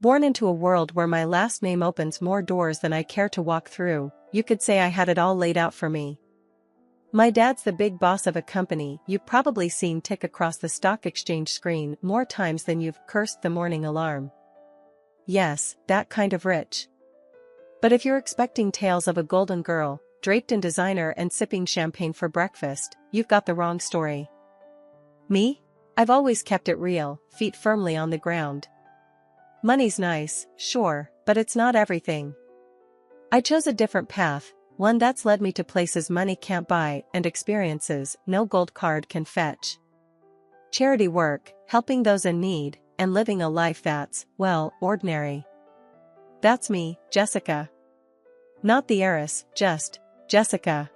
Born into a world where my last name opens more doors than I care to walk through, you could say I had it all laid out for me. My dad's the big boss of a company you've probably seen tick across the stock exchange screen more times than you've cursed the morning alarm. Yes, that kind of rich. But if you're expecting tales of a golden girl, draped in designer and sipping champagne for breakfast, you've got the wrong story. Me? I've always kept it real, feet firmly on the ground. Money's nice, sure, but it's not everything. I chose a different path, one that's led me to places money can't buy and experiences no gold card can fetch. Charity work, helping those in need, and living a life that's, well, ordinary. That's me, Jessica. Not the heiress, just Jessica.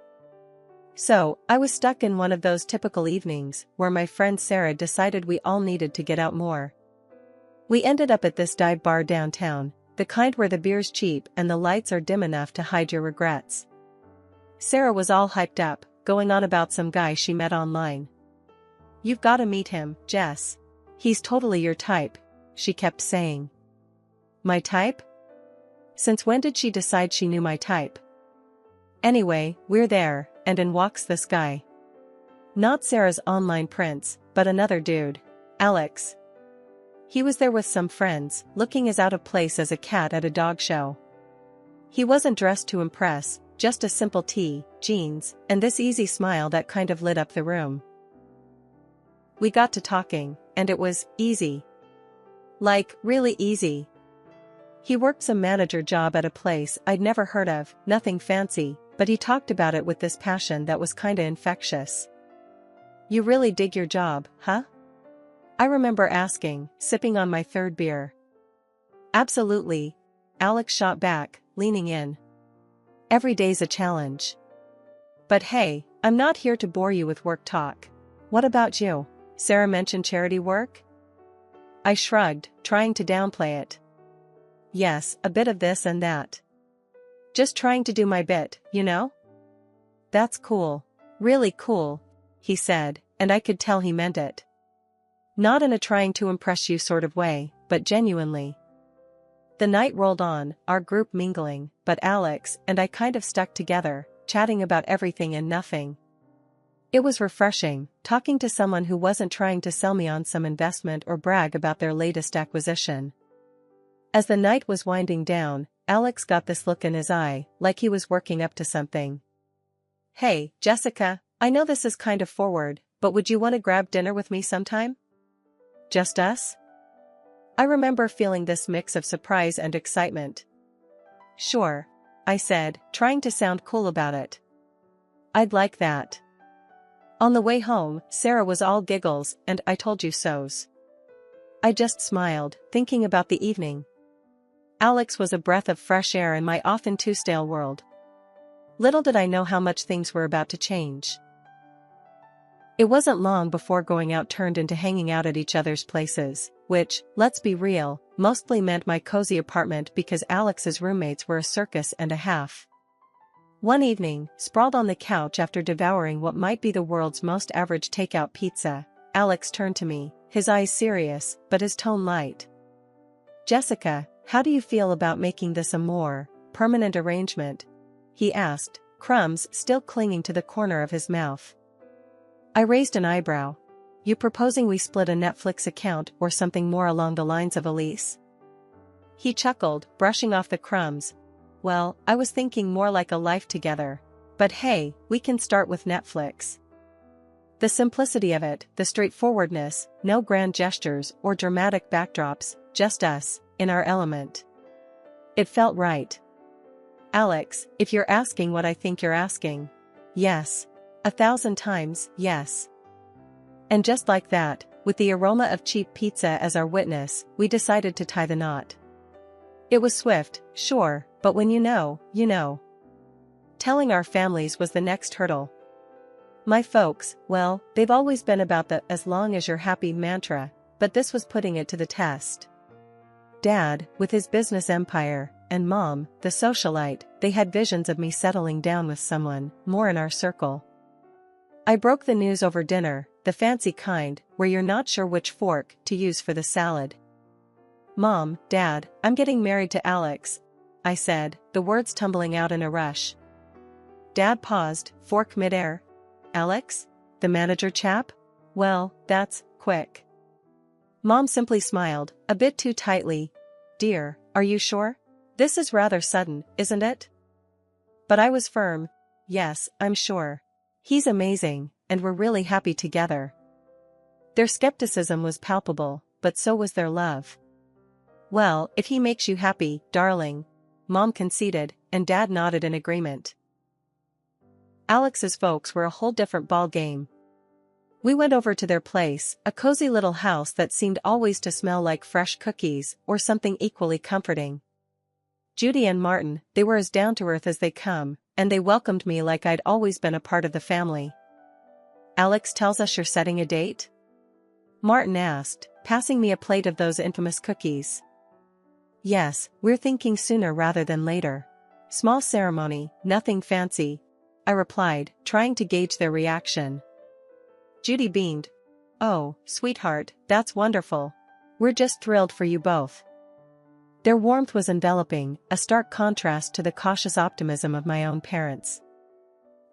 So, I was stuck in one of those typical evenings where my friend Sarah decided we all needed to get out more. We ended up at this dive bar downtown, the kind where the beer's cheap and the lights are dim enough to hide your regrets. Sarah was all hyped up, going on about some guy she met online. "You've gotta meet him, Jess. He's totally your type," she kept saying. My type? Since when did she decide she knew my type? Anyway, we're there, and in walks this guy. Not Sarah's online prince, but another dude, Alex. He was there with some friends, looking as out of place as a cat at a dog show. He wasn't dressed to impress, just a simple tee, jeans, and this easy smile that kind of lit up the room. We got to talking, and it was easy. Like, really easy. He worked some manager job at a place I'd never heard of, nothing fancy, but he talked about it with this passion that was kinda infectious. "You really dig your job, huh?" I remember asking, sipping on my third beer. "Absolutely," Alex shot back, leaning in. "Every day's a challenge. But hey, I'm not here to bore you with work talk. What about you?" Sarah mentioned charity work. I shrugged, trying to downplay it. "Yes, a bit of this and that. Just trying to do my bit, you know?" "That's cool. Really cool," he said, and I could tell he meant it. Not in a trying to impress you sort of way, but genuinely. The night rolled on, our group mingling, but Alex and I kind of stuck together, chatting about everything and nothing. It was refreshing, talking to someone who wasn't trying to sell me on some investment or brag about their latest acquisition. As the night was winding down, Alex got this look in his eye, like he was working up to something. "Hey, Jessica, I know this is kind of forward, but would you want to grab dinner with me sometime? Just us?" I remember feeling this mix of surprise and excitement. "Sure," I said, trying to sound cool about it. "I'd like that." On the way home, Sarah was all giggles and "I told you so's." I just smiled, thinking about the evening. Alex was a breath of fresh air in my often too stale world. Little did I know how much things were about to change. It wasn't long before going out turned into hanging out at each other's places, which, let's be real, mostly meant my cozy apartment because Alex's roommates were a circus and a half. One evening, sprawled on the couch after devouring what might be the world's most average takeout pizza, Alex turned to me, his eyes serious, but his tone light. "Jessica, how do you feel about making this a more permanent arrangement?" he asked, crumbs still clinging to the corner of his mouth. I raised an eyebrow. "You proposing we split a Netflix account or something more along the lines of a lease?" He chuckled, brushing off the crumbs. "Well, I was thinking more like a life together. But hey, we can start with Netflix." The simplicity of it, the straightforwardness, no grand gestures or dramatic backdrops, just us, in our element. It felt right. "Alex, if you're asking what I think you're asking. Yes. 1,000 times, yes." And just like that, with the aroma of cheap pizza as our witness, we decided to tie the knot. It was swift, sure, but when you know, you know. Telling our families was the next hurdle. My folks, well, they've always been about the "as long as you're happy" mantra, but this was putting it to the test. Dad, with his business empire, and Mom, the socialite, they had visions of me settling down with someone more in our circle. I broke the news over dinner, the fancy kind, where you're not sure which fork to use for the salad. "Mom, Dad, I'm getting married to Alex," I said, the words tumbling out in a rush. Dad paused, fork midair. "Alex? The manager chap? Well, that's quick." Mom simply smiled, a bit too tightly. "Dear, are you sure? This is rather sudden, isn't it?" But I was firm. "Yes, I'm sure. He's amazing, and we're really happy together." Their skepticism was palpable, but so was their love. "Well, if he makes you happy, darling," Mom conceded, and Dad nodded in agreement. Alex's folks were a whole different ball game. We went over to their place, a cozy little house that seemed always to smell like fresh cookies, or something equally comforting. Judy and Martin, they were as down-to-earth as they come, and they welcomed me like I'd always been a part of the family. "Alex tells us you're setting a date?" Martin asked, passing me a plate of those infamous cookies. "Yes, we're thinking sooner rather than later. Small ceremony, nothing fancy," I replied, trying to gauge their reaction. Judy beamed. "Oh, sweetheart, that's wonderful. We're just thrilled for you both." Their warmth was enveloping, a stark contrast to the cautious optimism of my own parents.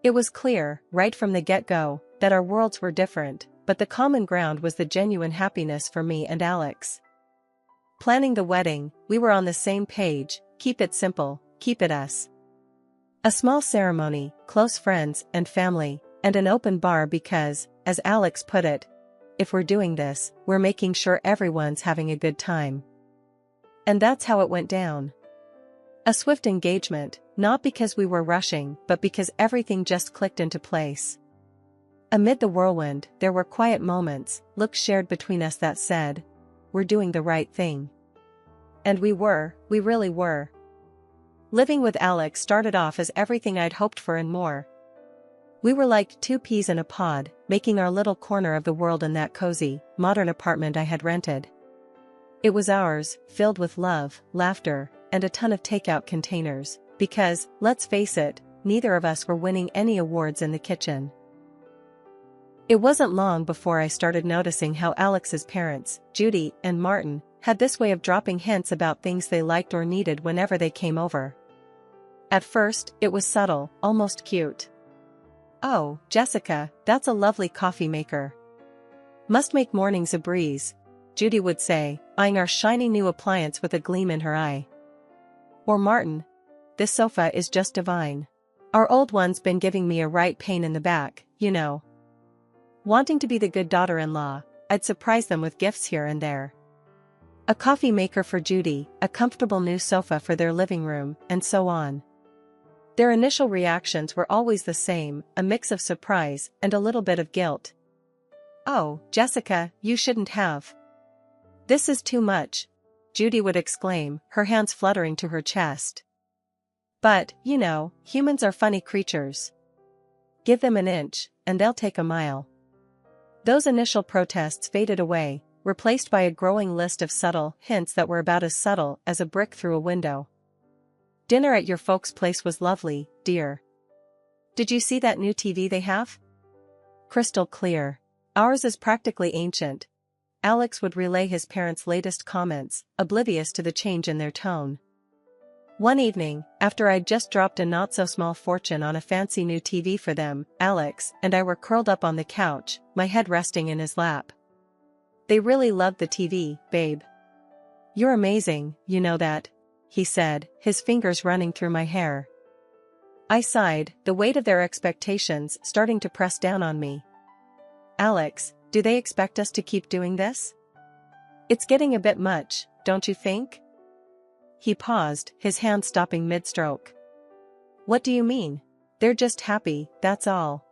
It was clear, right from the get-go, that our worlds were different, but the common ground was the genuine happiness for me and Alex. Planning the wedding, we were on the same page: keep it simple, keep it us. A small ceremony, close friends and family, and an open bar because, as Alex put it, if we're doing this, we're making sure everyone's having a good time. And that's how it went down. A swift engagement, not because we were rushing, but because everything just clicked into place. Amid the whirlwind, there were quiet moments, looks shared between us that said, "We're doing the right thing." And we really were. Living with Alex started off as everything I'd hoped for and more. We were like two peas in a pod, making our little corner of the world in that cozy, modern apartment I had rented. It was ours, filled with love, laughter, and a ton of takeout containers, because, let's face it, neither of us were winning any awards in the kitchen. It wasn't long before I started noticing how Alex's parents, Judy and Martin, had this way of dropping hints about things they liked or needed whenever they came over. At first, it was subtle, almost cute. "Oh, Jessica, that's a lovely coffee maker. Must make mornings a breeze," Judy would say, eyeing our shiny new appliance with a gleam in her eye. Or Martin, "This sofa is just divine. Our old one's been giving me a right pain in the back, you know." Wanting to be the good daughter-in-law, I'd surprise them with gifts here and there. A coffee maker for Judy, a comfortable new sofa for their living room, and so on. Their initial reactions were always the same, a mix of surprise and a little bit of guilt. "Oh, Jessica, you shouldn't have. This is too much," Judy would exclaim, her hands fluttering to her chest. But, you know, humans are funny creatures. Give them an inch, and they'll take a mile. Those initial protests faded away, replaced by a growing list of subtle hints that were about as subtle as a brick through a window. "Dinner at your folks' place was lovely, dear. Did you see that new TV they have? Crystal clear. Ours is practically ancient." Alex would relay his parents' latest comments, oblivious to the change in their tone. One evening, after I'd just dropped a not-so-small fortune on a fancy new TV for them, Alex and I were curled up on the couch, my head resting in his lap. "They really loved the TV, babe. You're amazing, you know that," he said, his fingers running through my hair. I sighed, the weight of their expectations starting to press down on me. "Alex, do they expect us to keep doing this? It's getting a bit much, don't you think?" He paused, his hand stopping mid-stroke. "What do you mean? They're just happy, that's all."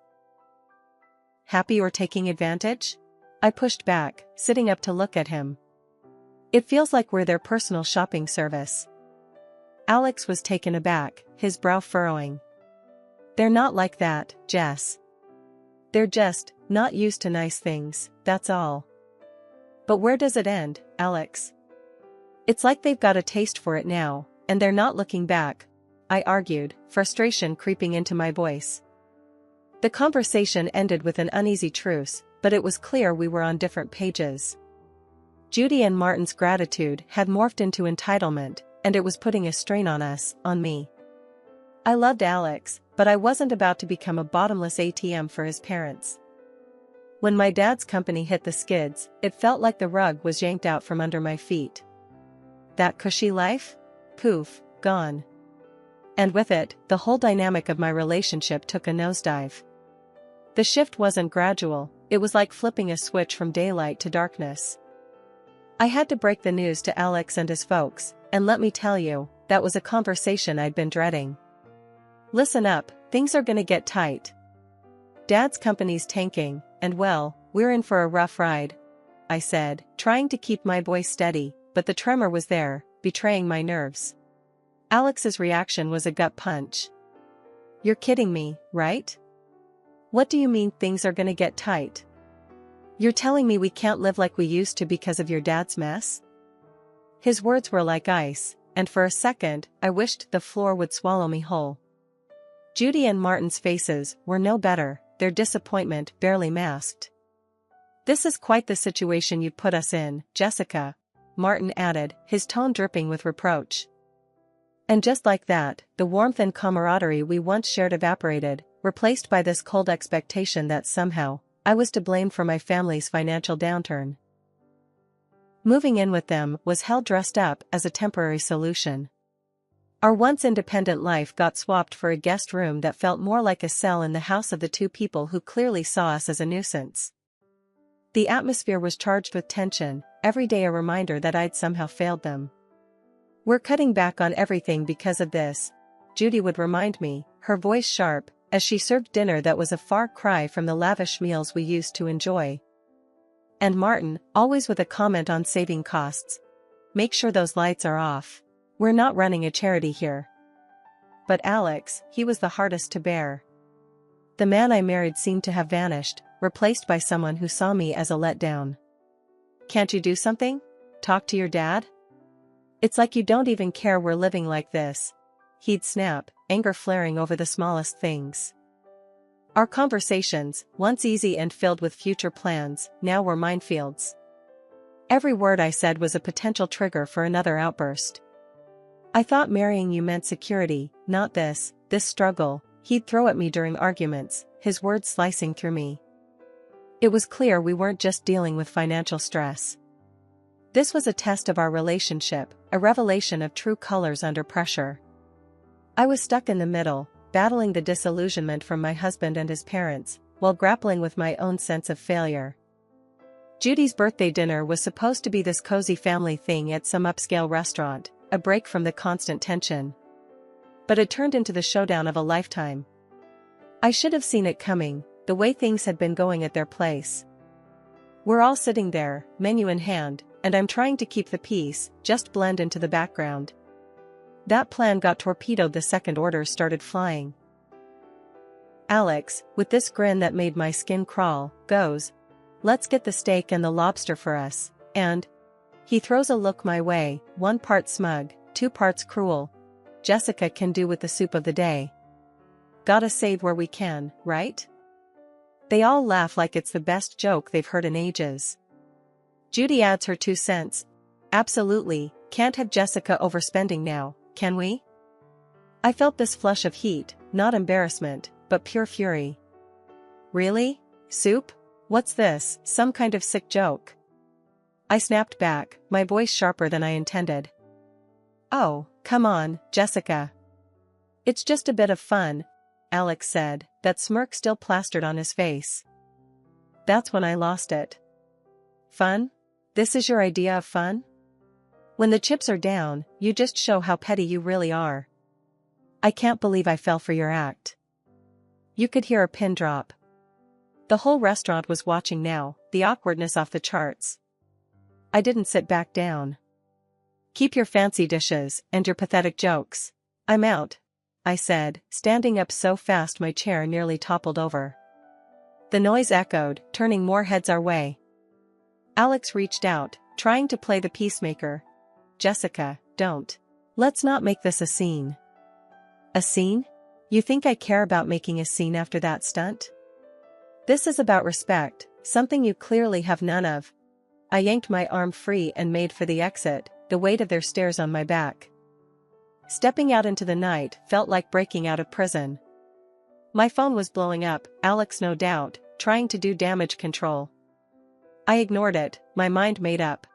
"Happy or taking advantage?" I pushed back, sitting up to look at him. "It feels like we're their personal shopping service." Alex was taken aback, his brow furrowing. "They're not like that, Jess. They're just not used to nice things, that's all." "But where does it end, Alex?" "It's like they've got a taste for it now, and they're not looking back," I argued, frustration creeping into my voice. The conversation ended with an uneasy truce, but it was clear we were on different pages. Judy and Martin's gratitude had morphed into entitlement, and it was putting a strain on us, on me. I loved Alex, but I wasn't about to become a bottomless ATM for his parents. When my dad's company hit the skids, it felt like the rug was yanked out from under my feet. That cushy life? Poof, gone. And with it, the whole dynamic of my relationship took a nosedive. The shift wasn't gradual, it was like flipping a switch from daylight to darkness. I had to break the news to Alex and his folks, and let me tell you, that was a conversation I'd been dreading. Listen up, things are gonna get tight. Dad's company's tanking, and well, we're in for a rough ride, I said, trying to keep my voice steady, but the tremor was there, betraying my nerves. Alex's reaction was a gut punch. You're kidding me, right? What do you mean things are gonna get tight? You're telling me we can't live like we used to because of your dad's mess? His words were like ice, and for a second, I wished the floor would swallow me whole. Judy and Martin's faces were no better, their disappointment barely masked. This is quite the situation you put us in, Jessica, Martin added, his tone dripping with reproach. And just like that, the warmth and camaraderie we once shared evaporated, replaced by this cold expectation that somehow, I was to blame for my family's financial downturn. Moving in with them was hell dressed up as a temporary solution. Our once independent life got swapped for a guest room that felt more like a cell in the house of the two people who clearly saw us as a nuisance. The atmosphere was charged with tension, every day a reminder that I'd somehow failed them. We're cutting back on everything because of this, Judy would remind me, her voice sharp, as she served dinner that was a far cry from the lavish meals we used to enjoy. And Martin, always with a comment on saving costs. Make sure those lights are off. We're not running a charity here. But Alex, he was the hardest to bear. The man I married seemed to have vanished, replaced by someone who saw me as a letdown. Can't you do something? Talk to your dad? It's like you don't even care we're living like this. He'd snap, anger flaring over the smallest things. Our conversations, once easy and filled with future plans, now were minefields. Every word I said was a potential trigger for another outburst. I thought marrying you meant security, not this struggle, he'd throw at me during arguments, his words slicing through me. It was clear we weren't just dealing with financial stress. This was a test of our relationship, a revelation of true colors under pressure. I was stuck in the middle, battling the disillusionment from my husband and his parents, while grappling with my own sense of failure. Judy's birthday dinner was supposed to be this cozy family thing at some upscale restaurant, a break from the constant tension. But it turned into the showdown of a lifetime. I should have seen it coming, the way things had been going at their place. We're all sitting there, menu in hand, and I'm trying to keep the peace, just blend into the background. That plan got torpedoed the second orders started flying. Alex, with this grin that made my skin crawl, goes, "Let's get the steak and the lobster for us," and he throws a look my way, 1 part smug, 2 parts cruel. Jessica can do with the soup of the day. Gotta save where we can, right? They all laugh like it's the best joke they've heard in ages. Judy adds her 2 cents. Absolutely, can't have Jessica overspending now, can we? I felt this flush of heat, not embarrassment, but pure fury. Really? Soup? What's this, some kind of sick joke? I snapped back, my voice sharper than I intended. Oh, come on, Jessica. It's just a bit of fun, Alex said, that smirk still plastered on his face. That's when I lost it. Fun? This is your idea of fun? When the chips are down, you just show how petty you really are. I can't believe I fell for your act. You could hear a pin drop. The whole restaurant was watching now, the awkwardness off the charts. I didn't sit back down. Keep your fancy dishes and your pathetic jokes. I'm out, I said, standing up so fast my chair nearly toppled over. The noise echoed, turning more heads our way. Alex reached out, trying to play the peacemaker. Jessica, don't. Let's not make this a scene. A scene? You think I care about making a scene after that stunt? This is about respect, something you clearly have none of. I yanked my arm free and made for the exit, the weight of their stares on my back. Stepping out into the night felt like breaking out of prison. My phone was blowing up, Alex no doubt, trying to do damage control. I ignored it, my mind made up.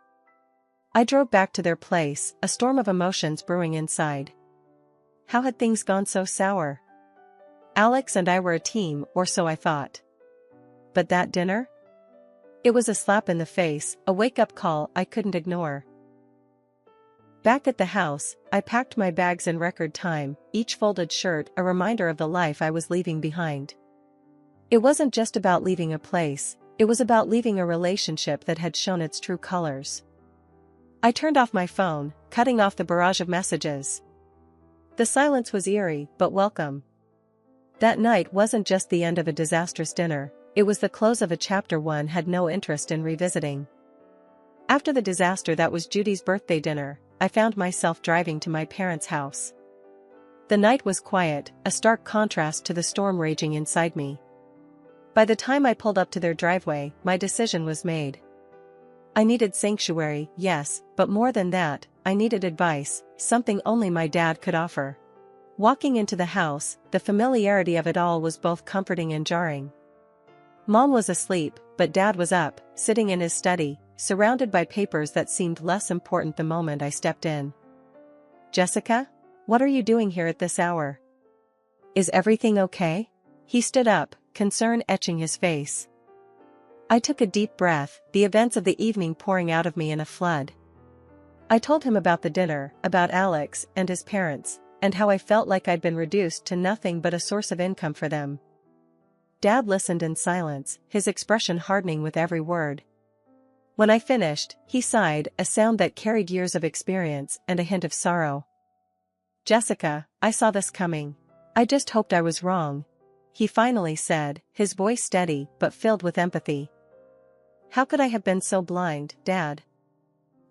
I drove back to their place, a storm of emotions brewing inside. How had things gone so sour? Alex and I were a team, or so I thought. But that dinner? It was a slap in the face, a wake-up call I couldn't ignore. Back at the house, I packed my bags in record time, each folded shirt a reminder of the life I was leaving behind. It wasn't just about leaving a place, it was about leaving a relationship that had shown its true colors. I turned off my phone, cutting off the barrage of messages. The silence was eerie, but welcome. That night wasn't just the end of a disastrous dinner, it was the close of a chapter one had no interest in revisiting. After the disaster that was Judy's birthday dinner, I found myself driving to my parents' house. The night was quiet, a stark contrast to the storm raging inside me. By the time I pulled up to their driveway, my decision was made. I needed sanctuary, yes, but more than that, I needed advice, something only my dad could offer. Walking into the house, the familiarity of it all was both comforting and jarring. Mom was asleep, but Dad was up, sitting in his study, surrounded by papers that seemed less important the moment I stepped in. "Jessica? What are you doing here at this hour? Is everything okay?" He stood up, concern etching his face. I took a deep breath, the events of the evening pouring out of me in a flood. I told him about the dinner, about Alex and his parents, and how I felt like I'd been reduced to nothing but a source of income for them. Dad listened in silence, his expression hardening with every word. When I finished, he sighed, a sound that carried years of experience and a hint of sorrow. "Jessica, I saw this coming. I just hoped I was wrong," he finally said, his voice steady but filled with empathy. "How could I have been so blind, Dad?"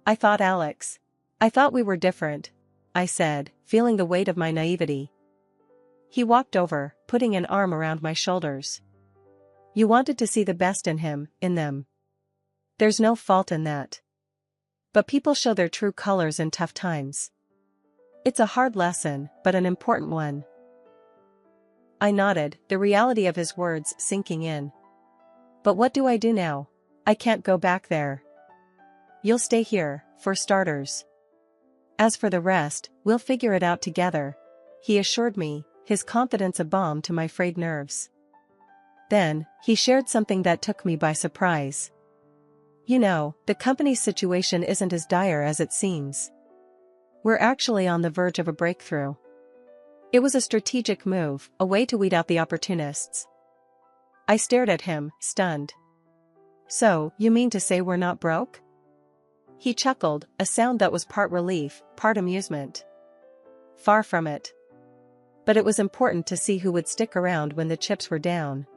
"I thought Alex. I thought we were different," I said, feeling the weight of my naivety. He walked over, putting an arm around my shoulders. "You wanted to see the best in him, in them. There's no fault in that. But people show their true colors in tough times. It's a hard lesson, but an important one." I nodded, the reality of his words sinking in. "But what do I do now? I can't go back there." "You'll stay here, for starters. As for the rest, we'll figure it out together," he assured me, his confidence a balm to my frayed nerves. Then, he shared something that took me by surprise. "You know, the company's situation isn't as dire as it seems. We're actually on the verge of a breakthrough." It was a strategic move, a way to weed out the opportunists. I stared at him, stunned. "So, you mean to say we're not broke?" He chuckled, a sound that was part relief, part amusement. "Far from it. But it was important to see who would stick around when the chips were down.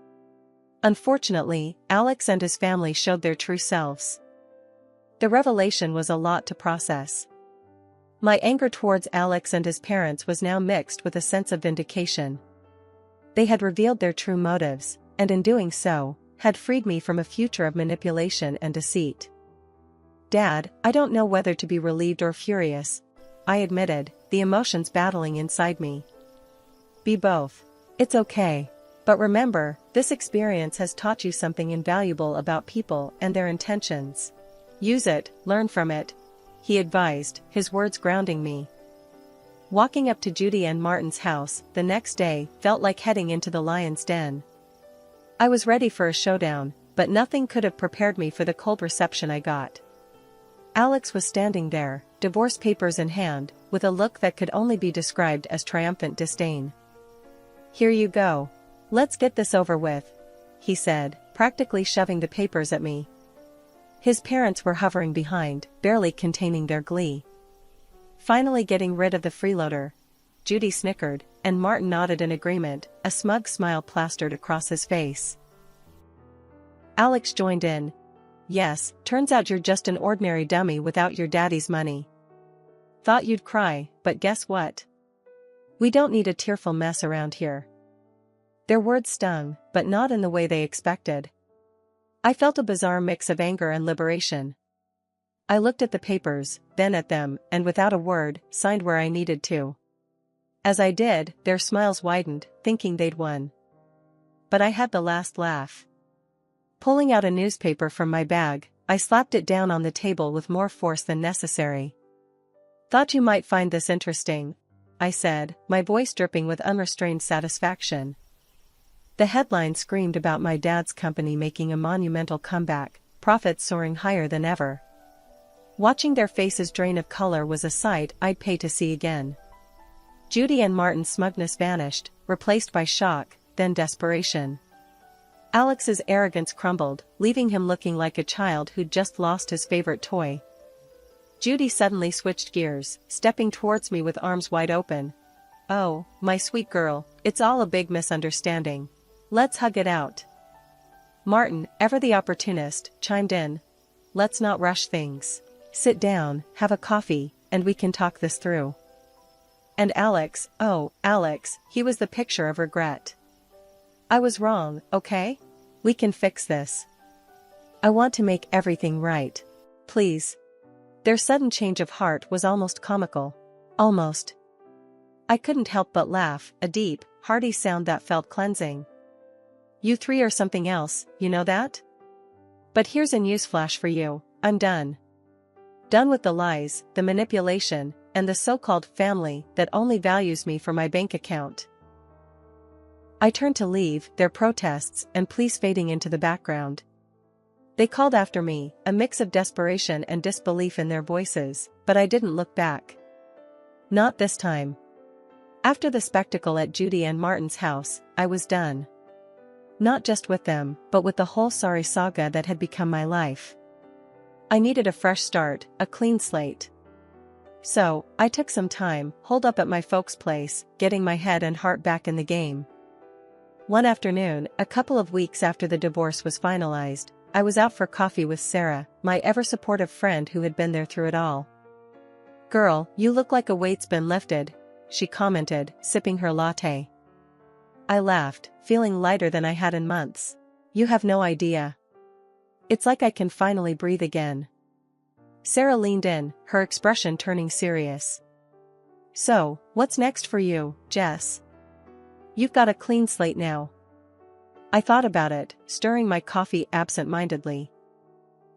Unfortunately, Alex and his family showed their true selves. The revelation was a lot to process. My anger towards Alex and his parents was now mixed with a sense of vindication. They had revealed their true motives, and in doing so, had freed me from a future of manipulation and deceit. "Dad, I don't know whether to be relieved or furious," I admitted, the emotions battling inside me. "Be both. It's okay. But remember, this experience has taught you something invaluable about people and their intentions. Use it, learn from it," he advised, his words grounding me. Walking up to Judy and Martin's house the next day felt like heading into the lion's den. I was ready for a showdown, but nothing could have prepared me for the cold reception I got. Alex was standing there, divorce papers in hand, with a look that could only be described as triumphant disdain. "Here you go. Let's get this over with," he said, practically shoving the papers at me. His parents were hovering behind, barely containing their glee. Finally getting rid of the freeloader, Judy snickered, and Martin nodded in agreement, a smug smile plastered across his face. Alex joined in. "Yes, turns out you're just an ordinary dummy without your daddy's money. Thought you'd cry, but guess what? We don't need a tearful mess around here." Their words stung, but not in the way they expected. I felt a bizarre mix of anger and liberation. I looked at the papers, then at them, and without a word, signed where I needed to. As I did, their smiles widened, thinking they'd won. But I had the last laugh. Pulling out a newspaper from my bag, I slapped it down on the table with more force than necessary. "Thought you might find this interesting," I said, my voice dripping with unrestrained satisfaction. The headline screamed about my dad's company making a monumental comeback, profits soaring higher than ever. Watching their faces drain of color was a sight I'd pay to see again. Judy and Martin's smugness vanished, replaced by shock, then desperation. Alex's arrogance crumbled, leaving him looking like a child who'd just lost his favorite toy. Judy suddenly switched gears, stepping towards me with arms wide open. "Oh, my sweet girl, it's all a big misunderstanding. Let's hug it out." Martin, ever the opportunist, chimed in. "Let's not rush things. Sit down, have a coffee, and we can talk this through." And Alex, oh, Alex, he was the picture of regret. "I was wrong, okay? We can fix this. I want to make everything right. Please." Their sudden change of heart was almost comical. Almost. I couldn't help but laugh, a deep, hearty sound that felt cleansing. "You three are something else, you know that? But here's a newsflash for you, I'm done. Done with the lies, the manipulation, and the so-called family that only values me for my bank account." I turned to leave, their protests and pleas fading into the background. They called after me, a mix of desperation and disbelief in their voices, but I didn't look back. Not this time. After the spectacle at Judy and Martin's house, I was done. Not just with them, but with the whole sorry saga that had become my life. I needed a fresh start, a clean slate. So, I took some time, holed up at my folks' place, getting my head and heart back in the game. One afternoon, a couple of weeks after the divorce was finalized, I was out for coffee with Sarah, my ever-supportive friend who had been there through it all. "Girl, you look like a weight's been lifted," she commented, sipping her latte. I laughed, feeling lighter than I had in months. "You have no idea. It's like I can finally breathe again." Sarah leaned in, her expression turning serious. "So, what's next for you, Jess? You've got a clean slate now." I thought about it, stirring my coffee absent-mindedly.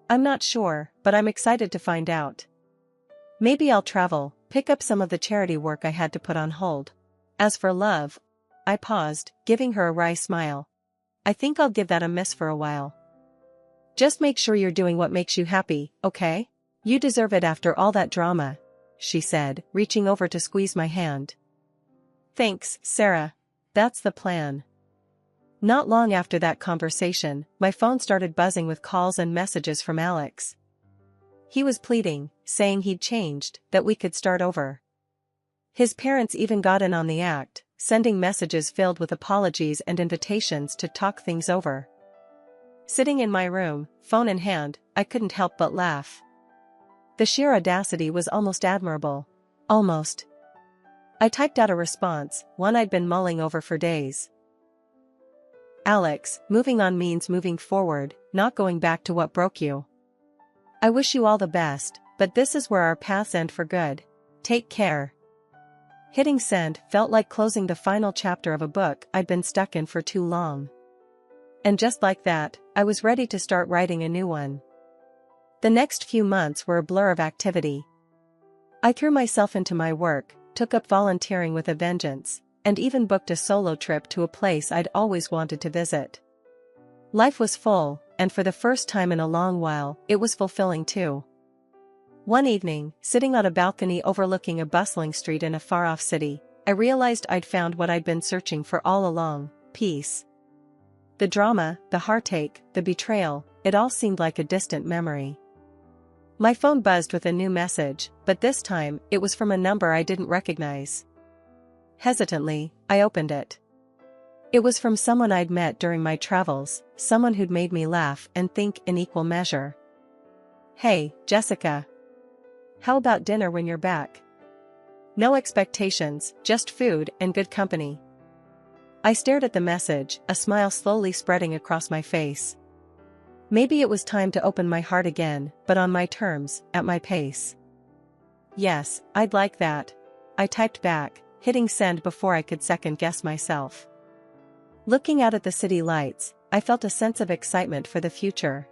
"I'm not sure, but I'm excited to find out. Maybe I'll travel, pick up some of the charity work I had to put on hold. As for love," I paused, giving her a wry smile. "I think I'll give that a miss for a while. Just make sure you're doing what makes you happy, okay? You deserve it after all that drama," she said, reaching over to squeeze my hand. "Thanks, Sarah. That's the plan." Not long after that conversation, my phone started buzzing with calls and messages from Alex. He was pleading, saying he'd changed, that we could start over. His parents even got in on the act, sending messages filled with apologies and invitations to talk things over. Sitting in my room, phone in hand, I couldn't help but laugh. The sheer audacity was almost admirable. Almost. I typed out a response, one I'd been mulling over for days. "Alex, moving on means moving forward, not going back to what broke you. I wish you all the best, but this is where our paths end for good. Take care." Hitting send felt like closing the final chapter of a book I'd been stuck in for too long. And just like that, I was ready to start writing a new one. The next few months were a blur of activity. I threw myself into my work, took up volunteering with a vengeance, and even booked a solo trip to a place I'd always wanted to visit. Life was full, and for the first time in a long while, it was fulfilling too. One evening, sitting on a balcony overlooking a bustling street in a far-off city, I realized I'd found what I'd been searching for all along: peace. The drama, the heartache, the betrayal, it all seemed like a distant memory. My phone buzzed with a new message, but this time, it was from a number I didn't recognize. Hesitantly, I opened it. It was from someone I'd met during my travels, someone who'd made me laugh and think in equal measure. "Hey, Jessica. How about dinner when you're back? No expectations, just food and good company." I stared at the message, a smile slowly spreading across my face. Maybe it was time to open my heart again, but on my terms, at my pace. Yes, I'd like that. I typed back, hitting send before I could second-guess myself. Looking out at the city lights, I felt a sense of excitement for the future.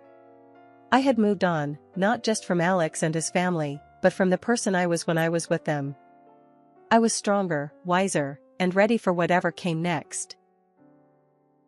I had moved on, not just from Alex and his family, but from the person I was when I was with them. I was stronger, wiser, and ready for whatever came next.